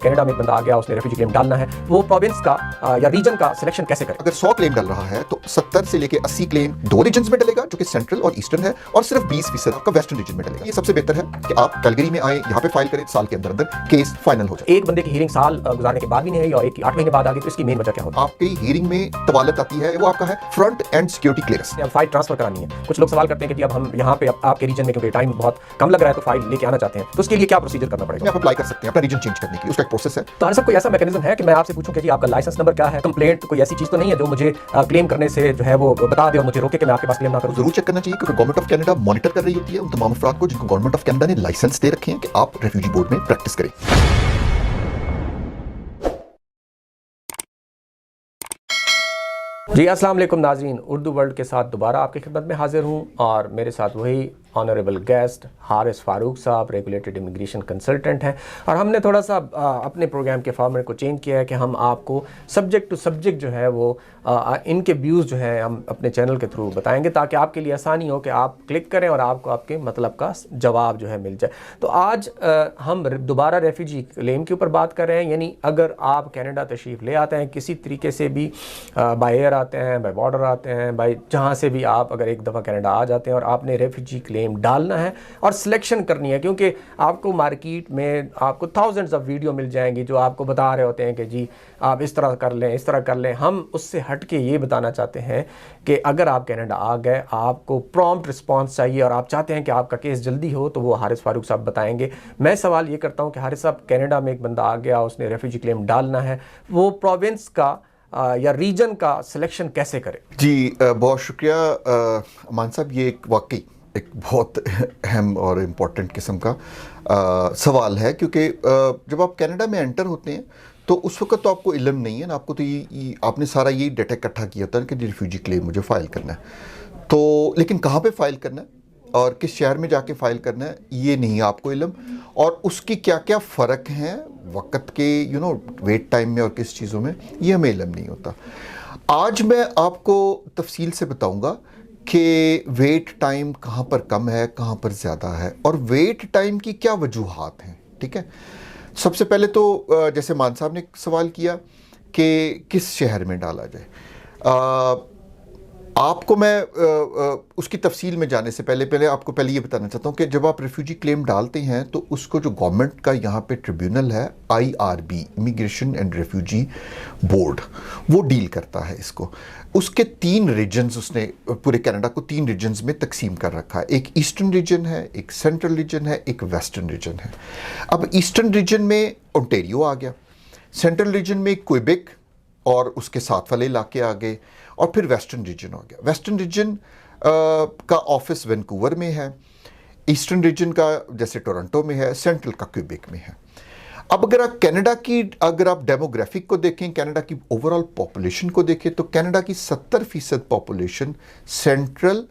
Canada में एक बंदा आ गया, उसने रेफ्यूजी क्लेम डालना है, वो प्रोविंस का या रीजन का सिलेक्शन कैसे करे? अगर 100 क्लेम डल रहा है तो 70 से लेके 80 क्लेम दो रीजन्स में डलेगा जो कि सेंट्रल और ईस्टर्न है, और सिर्फ 20% आपका वेस्टर्न रीजन में डलेगा। ये सबसे बेहतर है कि आप कैलगरी में आए, यहाँ पे फाइल करें, साल के अंदर अंदर केस फाइनल हो जाए। एक बंदे की हियरिंग साल गुजारने के बाद भी नहीं आई और एक की 8 महीने बाद आ गई, तो इसकी मेन वजह क्या होगी? आपकी हियरिंग में तवालत आती है, वो आपका है फ्रंट एंड सिक्योरिटी क्लियरेंस। अब फाइल ट्रांसफर करानी है, कुछ लोग सवाल करते हैं कि जी अब हम यहाँ पे आपके रीजन में क्योंकि टाइम बहुत कम लग रहा है तो फाइल लेके आना चाहते हैं, तो उसके लिए क्या प्रोसीजर करना पड़ेगा? आप अप्लाई कर सकते हैं अपना रीजन चेंज करने के लिए, उसका एक प्रोसेस है। तो हर सब कोई ऐसा मैकेनिज्म है कि मैं आपसे पूछूं कि जी आपका लाइसेंस नंबर क्या है? कंप्लेंट कोई ऐसी चीज तो नहीं है जो मुझे क्लेम करने से जो है वो बता दे और मुझे रोके कि मैं आपके पास क्लेम ना करूं? जरूर चेक करना चाहिए, क्योंकि गवर्नमेंट ऑफ कनाडा मॉनिटर कर रही होती है उन तमाम अफराद को जिनको गवर्नमेंट ऑफ कनाडा ने लाइसेंस दे रखे हैं कि आप रेफ्यूजी बोर्ड में प्रैक्टिस करें। जी अस्सलाम वालेकुम नाज़रीन, उर्दू वर्ल्ड के साथ दोबारा आपकी खिदमत में हाजिर हूँ और मेरे साथ वही ऑनरेबल गेस्ट हारिस फारूक साहब, रेगुलेटेड इमिग्रेशन कंसल्टेंट हैं। और हमने थोड़ा सा अपने प्रोग्राम के फॉर्मेट को चेंज किया है कि हम आपको सब्जेक्ट टू सब्जेक्ट जो है वो इनके व्यूज़ जो है हम अपने चैनल के थ्रू बताएंगे, ताकि आपके लिए आसानी हो कि आप क्लिक करें और आपको आपके मतलब का जवाब जो है मिल जाए। तो आज हम दोबारा रेफ्यूजी क्लेम के ऊपर बात कर रहे हैं, यानी अगर आप कनाडा तशरीफ़ ले आते हैं किसी तरीके से भी, बाय एयर आते हैं, बाय बॉर्डर आते हैं, बाय जहाँ से भी आप अगर एक दफ़ा कनाडा आ जाते हैं और आपने रेफ्यूजी क्लेम डालना है और सिलेक्शन करनी है, क्योंकि आपको मार्केट में आपको थाउजेंड्स ऑफ वीडियो मिल जाएंगी जो आपको बता रहे होते हैं कि जी आप इस तरह कर लें, इस तरह कर लें। हम उससे हट के ये बताना चाहते हैं कि अगर आप कनाडा आ गए, आपको प्रॉम्प्ट रिस्पांस चाहिए और आप चाहते हैं कि आपका केस जल्दी हो, तो वो हारिस फारूक साहब बताएंगे। मैं सवाल ये करता हूँ कि हारिस साहब, कनाडा में एक बंदा आ गया, उसने रेफ्यूजी क्लेम डालना है, वो प्रोविंस का या रीजन का सिलेक्शन कैसे करे? जी बहुत शुक्रिया अमान साहब, ये वाकई एक बहुत अहम और इम्पॉर्टेंट किस्म का सवाल है, क्योंकि जब आप कनाडा में एंटर होते हैं तो उस वक्त तो आपको इल्म नहीं है ना, आपको तो आपने सारा ये डेटा इकट्ठा किया होता है कि रिफ्यूजी क्लेम मुझे फ़ाइल करना है, तो लेकिन कहाँ पे फ़ाइल करना है और किस शहर में जाके फ़ाइल करना है ये नहीं आपको इल्म, और उसकी क्या क्या फ़र्क हैं वक्त के वेट टाइम में और किस चीज़ों में, ये हमें इल्म नहीं होता। आज मैं आपको तफसील से बताऊँगा कि वेट टाइम कहाँ पर कम है, कहाँ पर ज़्यादा है, और वेट टाइम की क्या वजूहात हैं। ठीक है, सबसे पहले तो जैसे मान साहब ने सवाल किया कि किस शहर में डाला जाए, आपको मैं उसकी तफसील में जाने से पहले आपको ये बताना चाहता हूँ कि जब आप रेफ्यूजी क्लेम डालते हैं तो उसको जो गवर्नमेंट का यहाँ पे ट्रिब्यूनल है, IRB, immigration and refugee board, वो डील करता है इसको। उसके 3 रीजन्स, उसने पूरे कनाडा को 3 रीजन्स में तकसीम कर रखा है। एक ईस्टर्न रीजन है, एक सेंट्रल रीजन है, एक वेस्टर्न रीजन है। अब ईस्टर्न रीजन में ओंटारियो आ गया, सेंट्रल रीजन में क्वेबेक और उसके साथ वाले इलाके आ गए, और फिर वेस्टर्न रीजन हो गया। वेस्टर्न रीजन का ऑफिस वैंकूवर में है, ईस्टर्न रीजन का जैसे टोरंटो में है, सेंट्रल का क्यूबेक में है। अब अगर आप कनाडा की डेमोग्राफिक को देखें, कनाडा की ओवरऑल पॉपुलेशन को देखें, तो कनाडा की 70% पॉपुलेशन सेंट्रल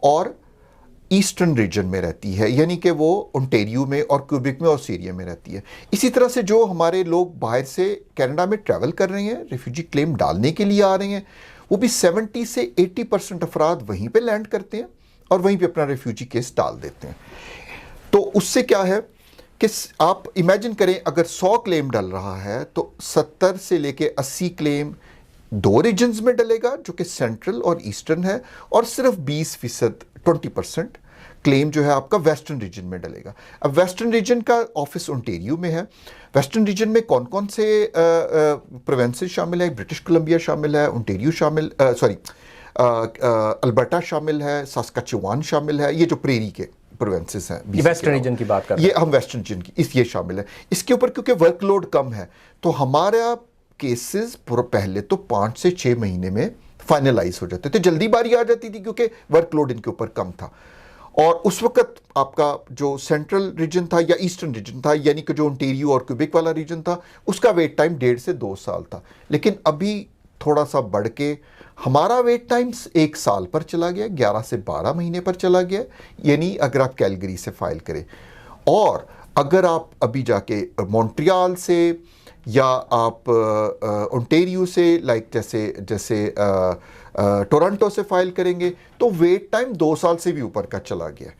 और ईस्टर्न रीजन में रहती है, यानी कि वो ओंटारियो में और क्यूबेक में और सीरिया में रहती है। इसी तरह से जो हमारे लोग बाहर से कनाडा में ट्रैवल कर रहे हैं, रेफ्यूजी क्लेम डालने के लिए आ रहे हैं, वो भी 70 से 80% अफराद वहीं पे लैंड करते हैं और वहीं पे अपना रेफ्यूजी केस डाल देते हैं। तो उससे क्या है कि आप इमेजिन करें, अगर 100 क्लेम डल रहा है तो 70 से लेके 80 क्लेम दो रीजन्स में डलेगा जो कि सेंट्रल और ईस्टर्न है, और सिर्फ 20% क्लेम जो है आपका वेस्टर्न रीजन में डलेगा। अब वेस्टर्न रीजन का ऑफिस ओंटारियो में है। वेस्टर्न रीजन में कौन कौन से प्रोविंसेस शामिल है? ब्रिटिश कोलंबिया शामिल है, ओंटारियो शामिल, अल्बर्टा शामिल है, सास्काचुवान शामिल है, ये जो प्रेरी के प्रोविंसेस हैं, वेस्टर्न रीजन की बात कर रहे हैं, ये हम वेस्टर्न रीजन की ये शामिल है। इसके ऊपर क्योंकि वर्कलोड कम है तो हमारा केसेस पहले तो 5 से 6 महीने में फाइनलाइज हो जाते थे, जल्दी बारी आ जाती थी क्योंकि वर्कलोड इनके ऊपर कम था। और उस वक्त आपका जो सेंट्रल रीजन था या ईस्टर्न रीजन था, यानी कि जो ओंटारियो और क्यूबेक वाला रीजन था, उसका वेट टाइम 1.5 से 2 साल था। लेकिन अभी थोड़ा सा बढ़ के हमारा वेट टाइम 1 साल पर चला गया, 11 से 12 महीने पर चला गया, यानी अगर आप कैलगरी से फाइल करें। और अगर आप अभी जाके मॉन्ट्रियल से या आप ओंटारियो से जैसे टोरंटो से फाइल करेंगे तो वेट टाइम 2 साल से भी ऊपर का चला गया।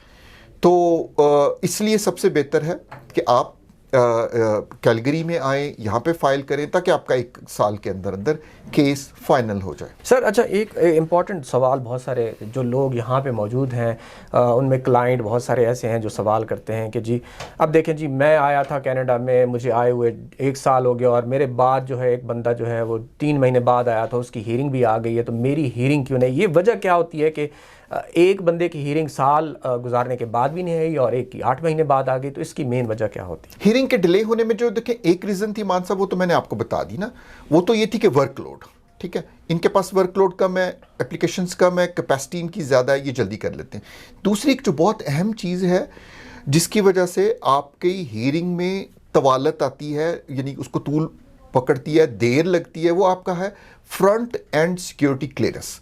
तो इसलिए सबसे बेहतर है कि आप کیلگری میں آئیں, یہاں پہ فائل کریں تاکہ آپ کا 1 سال کے اندر اندر کیس فائنل ہو جائے. سر اچھا ایک امپورٹنٹ سوال, بہت سارے جو لوگ یہاں پہ موجود ہیں ان میں کلائنٹ بہت سارے ایسے ہیں جو سوال کرتے ہیں کہ جی اب دیکھیں جی میں آیا تھا کینیڈا میں, مجھے آئے ہوئے 1 سال ہو گیا اور میرے بعد جو ہے ایک بندہ جو ہے وہ 3 مہینے بعد آیا تھا, اس کی ہیرنگ بھی آ گئی ہے, تو میری ہیرنگ کیوں نہیں؟ یہ وجہ کیا ہوتی ہے کہ ایک بندے کی ہیرنگ سال گزارنے کے بعد بھی نہیں آئی اور ایک کی 8 مہینے بعد آ گئی, تو اس کی مین وجہ کیا ہوتی ہے؟ ہیرنگ کے ڈیلے ہونے میں جو دیکھیں ایک ریزن تھی مان صاحب, وہ تو میں نے آپ کو بتا دی نا, وہ تو یہ تھی کہ ورک لوڈ. ٹھیک ہے, ان کے پاس ورک لوڈ کم ہے, اپلیکیشنز کم ہے, کیپیسٹی ان کی زیادہ ہے, یہ جلدی کر لیتے ہیں. دوسری ایک جو بہت اہم چیز ہے جس کی وجہ سے آپ کی ہیرنگ میں طوالت آتی ہے, یعنی اس کو طول پکڑتی ہے, دیر لگتی ہے, وہ آپ کا ہے فرنٹ اینڈ سیکیورٹی کلیئرنس.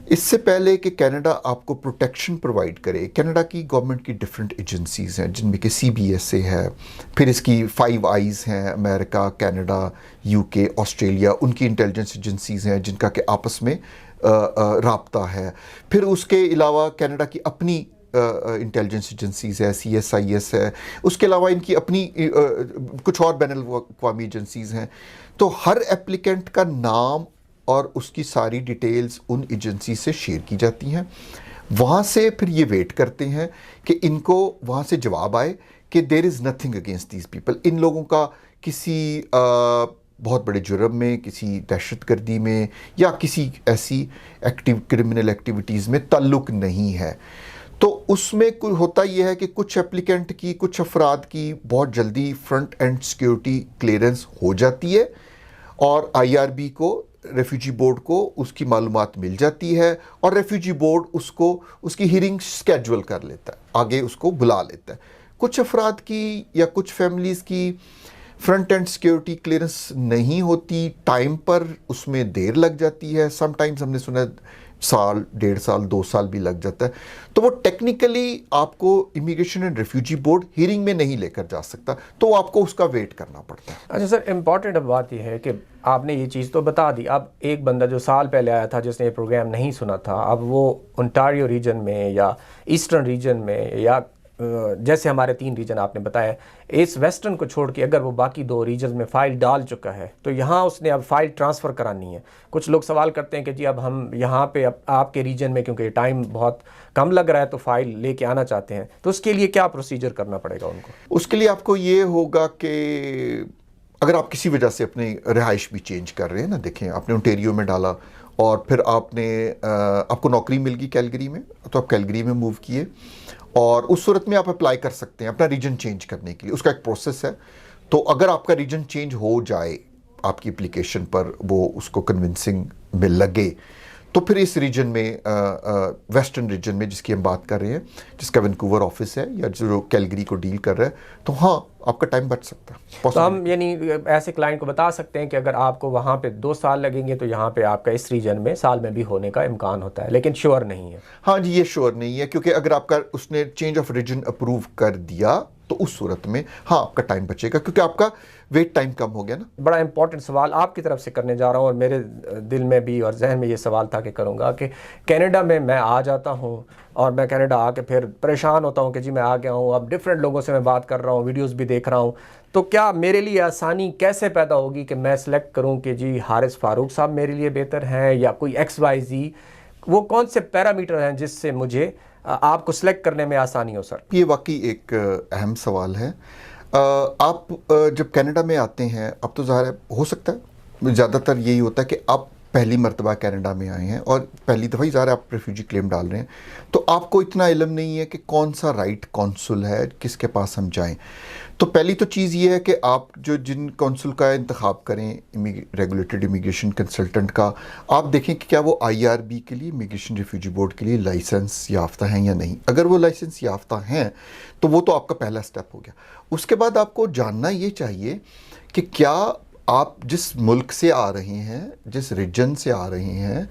اس سے پہلے کہ کینیڈا آپ کو پروٹیکشن پرووائڈ کرے, کینیڈا کی گورنمنٹ کی ڈفرینٹ ایجنسیز ہیں جن میں کہ CBSA ہے, پھر اس کی 5 آئیز ہیں, امریکہ, کینیڈا, UK, آسٹریلیا, ان کی انٹیلیجنس ایجنسیز ہیں جن کا کہ آپس میں رابطہ ہے. پھر اس کے علاوہ کینیڈا کی اپنی انٹیلیجنس ایجنسیز ہے, CSIS ہے, اس کے علاوہ ان کی اپنی کچھ اور بین الاقوامی ایجنسیز ہیں. تو ہر ایپلیکنٹ کا نام اور اس کی ساری ڈیٹیلز ان ایجنسی سے شیئر کی جاتی ہیں. وہاں سے پھر یہ ویٹ کرتے ہیں کہ ان کو وہاں سے جواب آئے کہ there is nothing against these people, ان لوگوں کا کسی بہت بڑے جرم میں, کسی دہشت گردی میں یا کسی ایسی کرمنل ایکٹیویٹیز میں تعلق نہیں ہے. تو اس میں ہوتا یہ ہے کہ کچھ ایپلیکنٹ کی, کچھ افراد کی بہت جلدی فرنٹ اینڈ سیکیورٹی کلیئرنس ہو جاتی ہے اور IRB کو, ریفیوجی بورڈ کو اس کی معلومات مل جاتی ہے اور ریفیوجی بورڈ اس کو اس کی ہیرنگ سکیجول کر لیتا ہے, آگے اس کو بلا لیتا ہے. کچھ افراد کی یا کچھ فیملیز کی فرنٹ اینڈ سیکیورٹی کلیئرنس نہیں ہوتی, ٹائم پر اس میں دیر لگ جاتی ہے, سم ٹائمز ہم نے سنا سال, 1.5 سال, 2 سال بھی لگ جاتا ہے. تو وہ ٹیکنیکلی آپ کو immigration and refugee board hearing میں نہیں لے کر جا سکتا, تو آپ کو اس کا ویٹ کرنا پڑتا ہے. اچھا سر, امپورٹنٹ اب بات یہ ہے کہ آپ نے یہ چیز تو بتا دی, اب ایک بندہ جو سال پہلے آیا تھا جس نے یہ پروگرام نہیں سنا تھا, اب وہ انٹاریو ریجن میں یا ایسٹرن ریجن میں یا جیسے ہمارے 3 ریجن آپ نے بتایا, اس ویسٹرن کو چھوڑ کے اگر وہ باقی 2 ریجنز میں فائل ڈال چکا ہے تو یہاں اس نے اب فائل ٹرانسفر کرانی ہے. کچھ لوگ سوال کرتے ہیں کہ جی اب ہم یہاں پہ آپ کے ریجن میں کیونکہ ٹائم بہت کم لگ رہا ہے تو فائل لے کے آنا چاہتے ہیں, تو اس کے لیے کیا پروسیجر کرنا پڑے گا ان کو؟ اس کے لیے آپ کو یہ ہوگا کہ اگر آپ کسی وجہ سے اپنی رہائش بھی چینج کر رہے ہیں نا, دیکھیں آپ نے انٹیریو میں ڈالا اور پھر آپ کو نوکری مل گئی کیلگری میں, تو آپ کیلگری میں موو کیے, اور اس صورت میں آپ اپلائی کر سکتے ہیں اپنا ریجن چینج کرنے کے لیے. اس کا ایک پروسیس ہے. تو اگر آپ کا ریجن چینج ہو جائے آپ کی اپلیکیشن پر, وہ اس کو کنونسنگ میں لگے, تو پھر اس ریجن میں ویسٹرن ریجن میں جس کی ہم بات کر رہے ہیں, جس کا وینکوور آفس ہے یا جو کیلگری کو ڈیل کر رہا ہے, تو ہاں آپ کا ٹائم بچ سکتا ہے. تو ہم یعنی ایسے کلائنٹ کو بتا سکتے ہیں کہ اگر آپ کو وہاں پہ 2 سال لگیں گے تو یہاں پہ آپ کا اس ریجن میں سال میں بھی ہونے کا امکان ہوتا ہے, لیکن شیور نہیں ہے. ہاں جی, یہ شیور نہیں ہے, کیونکہ اگر آپ کا اس نے چینج آف ریجن اپروو کر دیا تو اس صورت میں ہاں آپ کا ٹائم بچے گا, کیونکہ آپ کا ویٹ ٹائم کم ہو گیا نا. بڑا امپورٹنٹ سوال آپ کی طرف سے کرنے جا رہا ہوں, اور میرے دل میں بھی اور ذہن میں یہ سوال تھا کہ کروں گا کہ کینیڈا میں آ جاتا ہوں اور میں کینیڈا آ کے پھر پریشان ہوتا ہوں کہ جی میں آ گیا ہوں, اب ڈفرینٹ لوگوں سے میں بات کر رہا ہوں, ویڈیوز بھی دیکھ رہا ہوں, تو کیا میرے لیے آسانی کیسے پیدا ہوگی کہ میں سلیکٹ کروں کہ جی حارث فاروق صاحب میرے لیے بہتر ہیں یا کوئی XYZ؟ وہ کون سے پیرامیٹر ہیں جس سے مجھے آپ کو سلیکٹ کرنے میں آسانی ہو؟ سر یہ واقعی ایک اہم سوال ہے. آپ جب کینیڈا میں آتے ہیں, اب تو ظاہر ہو سکتا ہے زیادہ تر یہی ہوتا ہے کہ آپ پہلی مرتبہ کینیڈا میں آئے ہیں اور پہلی دفعہ ہی ظاہر آپ ریفیوجی کلیم ڈال رہے ہیں, تو آپ کو اتنا علم نہیں ہے کہ کون سا رائٹ کونسل ہے, کس کے پاس ہم جائیں. تو پہلی تو چیز یہ ہے کہ آپ جن کونسل کا انتخاب کریں, ریگولیٹڈ امیگریشن کنسلٹنٹ کا, آپ دیکھیں کہ کیا وہ IRB کے لیے, امیگریشن ریفیوجی بورڈ کے لیے لائسنس یافتہ ہیں یا نہیں. اگر وہ لائسنس یافتہ ہیں تو وہ تو آپ کا پہلا سٹیپ ہو گیا. اس کے بعد آپ کو جاننا یہ چاہیے کہ کیا آپ جس ملک سے آ رہے ہیں, جس ریجن سے آ رہے ہیں,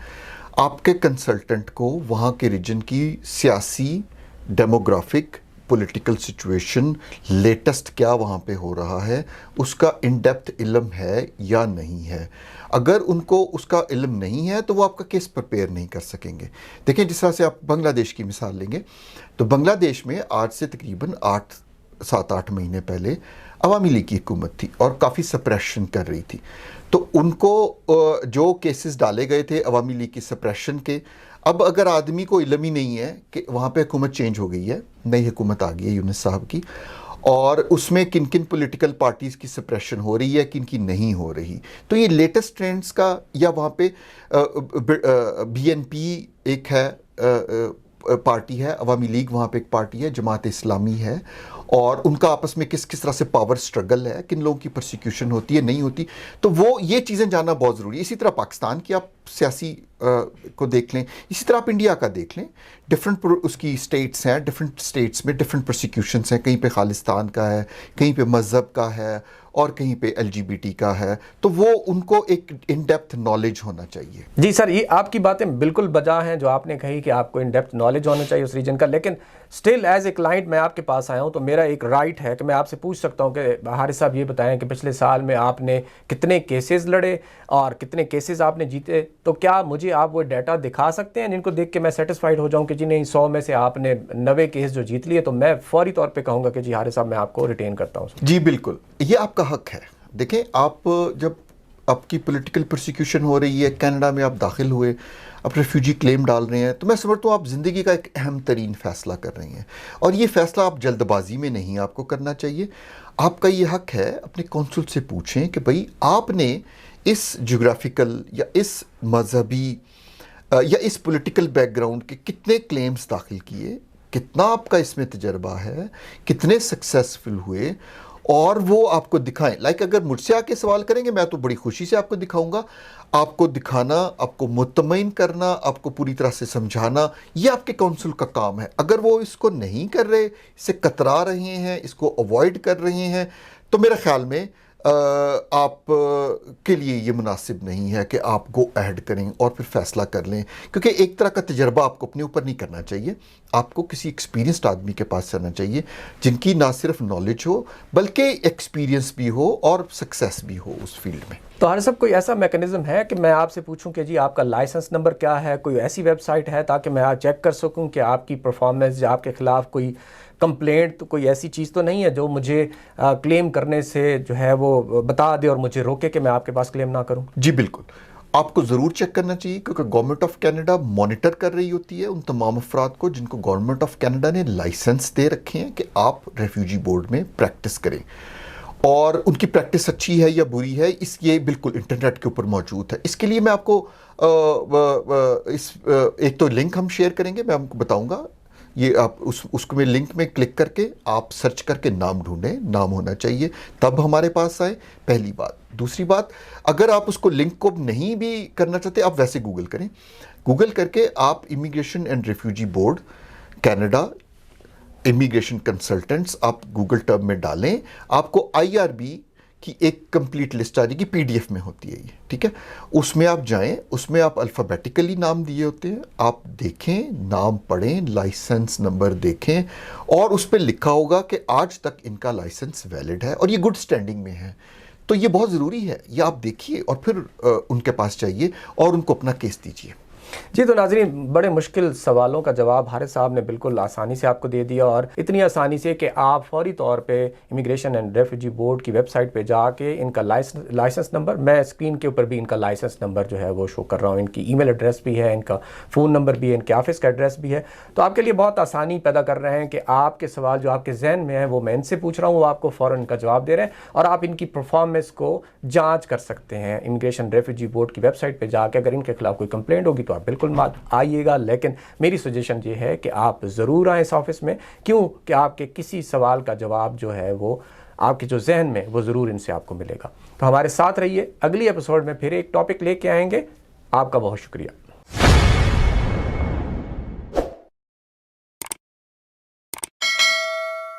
آپ کے کنسلٹنٹ کو وہاں کے ریجن کی سیاسی, ڈیموگرافک, پولیٹیکل سچویشن, لیٹسٹ کیا وہاں پہ ہو رہا ہے, اس کا ان ڈیپتھ علم ہے یا نہیں ہے. اگر ان کو اس کا علم نہیں ہے تو وہ آپ کا کیس پریپیئر نہیں کر سکیں گے. دیکھیں جس طرح سے آپ بنگلہ دیش کی مثال لیں گے, تو بنگلہ دیش میں آج سے تقریباً 8 7-8 महीने पहले अवामी लीग की हुकूमत थी और काफ़ी सप्रेशन कर रही थी, तो उनको जो केसेस डाले गए थे अवामी लीग की सप्रेशन के, अब अगर आदमी को इल्म ही नहीं है कि वहाँ पे हुकूमत चेंज हो गई है, नई हुकूमत आ गई है यूनुस साहब की, और उसमें किन किन पॉलिटिकल पार्टीज़ की सप्रेशन हो रही है, किन की नहीं हो रही, तो ये लेटेस्ट ट्रेंड्स का, या वहाँ पे BNP एक है पार्टी है, अवामी लीग वहाँ पे एक पार्टी है, जमात इस्लामी है, और उनका आपस में किस किस तरह से पावर स्ट्रगल है, किन लोगों की प्रोसिक्यूशन होती है, नहीं होती, तो वो ये चीज़ें जानना बहुत ज़रूरी है। इसी तरह पाकिस्तान की आप सियासी को देख लें, इसी तरह आप इंडिया का देख लें, डिफरेंट उसकी स्टेट्स हैं, डिफरेंट स्टेट्स में डिफरेंट प्रोसिक्यूशंस हैं, कहीं पे खालिस्तान का है, कहीं पे मज़हब का है, और कहीं पे LGBT का है, तो वो उनको एक इन डेप्थ नॉलेज होना चाहिए। जी सर, ये आपकी बातें बिल्कुल बजा हैं जो आपने कही कि आपको इन डेप्थ नॉलेज होना चाहिए उस रीजन का, लेकिन स्टिल एज ए क्लाइंट मैं आपके पास आया हूँ तो मेरा एक राइट है कि मैं आपसे पूछ सकता हूँ कि हारिस साहब ये बताएं कि पिछले साल में आपने कितने केसेस लड़े और कितने केसेस आपने जीते, तो क्या मुझे आप वो डाटा दिखा सकते हैं जिनको देख के मैं सेटिस्फाइड हो जाऊँ कि जी नहीं 100 में से आपने 90 केस जो जीत लिए, तो मैं फौरी तौर पर कहूँगा कि जी हारिस साहब मैं आपको रिटेन करता हूँ। जी बिल्कुल, ये आपका हक है। देखें, आप जब आपकी पॉलिटिकल प्रोसिक्यूशन हो रही है, कनाडा में आप दाखिल हुए, आप रेफ्यूजी क्लेम डाल रहे हैं, तो मैं समझता हूँ आप ज़िंदगी का एक अहम तरीन फ़ैसला कर रहे हैं, और ये फ़ैसला आप जल्दबाजी में नहीं आपको करना चाहिए। आपका ये हक है, अपने कौंसुल से पूछें कि भाई आपने इस जोग्राफिकल या इस मजहबी या इस पॉलिटिकल बैकग्राउंड के कितने क्लेम्स दाखिल किए, कितना आपका इसमें तजर्बा है, कितने सक्सेसफुल हुए, और वो आपको दिखाएं। लाइक अगर मुझसे आके सवाल करेंगे मैं तो बड़ी खुशी से आपको दिखाऊंगा। आपको दिखाना, आपको मुतमईन करना, आपको पूरी तरह से समझाना, ये आपके काउंसिल का काम है। अगर वो इसको नहीं कर रहे, इससे कतरा रहे हैं, इसको अवॉइड कर रहे हैं, तो मेरे ख्याल में आप के लिए ये मुनासिब नहीं है कि आप गो अहेड करें और फिर फैसला कर लें, क्योंकि एक तरह का तजर्बा आपको अपने ऊपर नहीं करना चाहिए। आपको किसी एक्सपीरियंस्ड आदमी के पास जाना चाहिए जिनकी ना सिर्फ नॉलेज हो बल्कि एक्सपीरियंस भी हो और सक्सेस भी हो उस फील्ड में। तो हर सब कोई ऐसा मैकेनिज्म है कि मैं आपसे पूछूं कि जी आपका लाइसेंस नंबर क्या है, कोई ऐसी वेबसाइट है ताकि मैं आज चेक कर सकूं कि आपकी परफॉर्मेंस या आपके खिलाफ कोई कंप्लेंट, तो कोई ऐसी चीज़ तो नहीं है जो मुझे क्लेम करने से जो है वो बता दे और मुझे रोके कि मैं आपके पास क्लेम ना करूं? जी बिल्कुल, आपको ज़रूर चेक करना चाहिए, क्योंकि गवर्नमेंट ऑफ कनाडा मॉनिटर कर रही होती है उन तमाम अफराद को जिनको गवर्नमेंट ऑफ कनाडा ने लाइसेंस दे रखे हैं कि आप रेफ्यूजी बोर्ड में प्रैक्टिस करें, और उनकी प्रैक्टिस अच्छी है या बुरी है ये बिल्कुल इंटरनेट के ऊपर मौजूद है। इसके लिए मैं आपको एक तो लिंक हम शेयर करेंगे, मैं आपको बताऊंगा, ये आप उसको में लिंक में क्लिक करके आप सर्च करके नाम ढूंढें, नाम होना चाहिए तब हमारे पास आए, पहली बात। दूसरी बात, अगर आप उसको लिंक को नहीं भी करना चाहते, आप वैसे गूगल करें, गूगल करके आप immigration and refugee board Canada immigration consultants आप गूगल टर्म में डालें, आपको IRB की एक कंप्लीट लिस्ट आ जाएगी, PDF में होती है ये, ठीक है। उसमें आप जाएं, उसमें आप अल्फ़ाबेटिकली नाम दिए होते हैं, आप देखें, नाम पढ़ें, लाइसेंस नंबर देखें, और उस पर लिखा होगा कि आज तक इनका लाइसेंस वैलिड है और ये गुड स्टैंडिंग में है। तो ये बहुत ज़रूरी है, ये आप देखिए और फिर उनके पास जाइए और उनको अपना केस दीजिए। जी, तो नाज़रीन, बड़े मुश्किल सवालों का जवाब हारिस साहब ने बिल्कुल आसानी से आपको दे दिया, और इतनी आसानी से कि आप फौरी तौर पे इमिग्रेशन एंड रेफ्यूजी बोर्ड की वेबसाइट पे जाके इनका लाइसेंस नंबर, मैं स्क्रीन के ऊपर भी इनका लाइसेंस नंबर जो है वो शो कर रहा हूँ, इनकी ईमेल एड्रेस भी है, इनका फ़ोन नंबर भी है, इनके ऑफिस का एड्रेस भी है, तो आपके लिए बहुत आसानी पैदा कर रहे हैं कि आपके सवाल जो आपके जहन में है वो मैं इनसे पूछ रहा हूँ, वो आपको फ़ौरन इनका जवाब दे रहे हैं, और आप इनकी परफॉर्मेंस को जाँच कर सकते हैं इमिग्रेशन रेफ्यूजी बोर्ड की वेबसाइट पर जाके। अगर इनके खिलाफ कोई कंप्लेंट होगी तो आप बिल्कुल आइएगा, लेकिन मेरी सजेशन ये है कि आप ज़रूर आएँ इस ऑफिस में, क्यों कि आपके किसी सवाल का जवाब जो है वो आपके जो जहन में वो ज़रूर इनसे आपको मिलेगा। तो हमारे साथ रहिए, अगली एपिसोड में फिर एक टॉपिक लेके आएंगे। आपका बहुत शुक्रिया।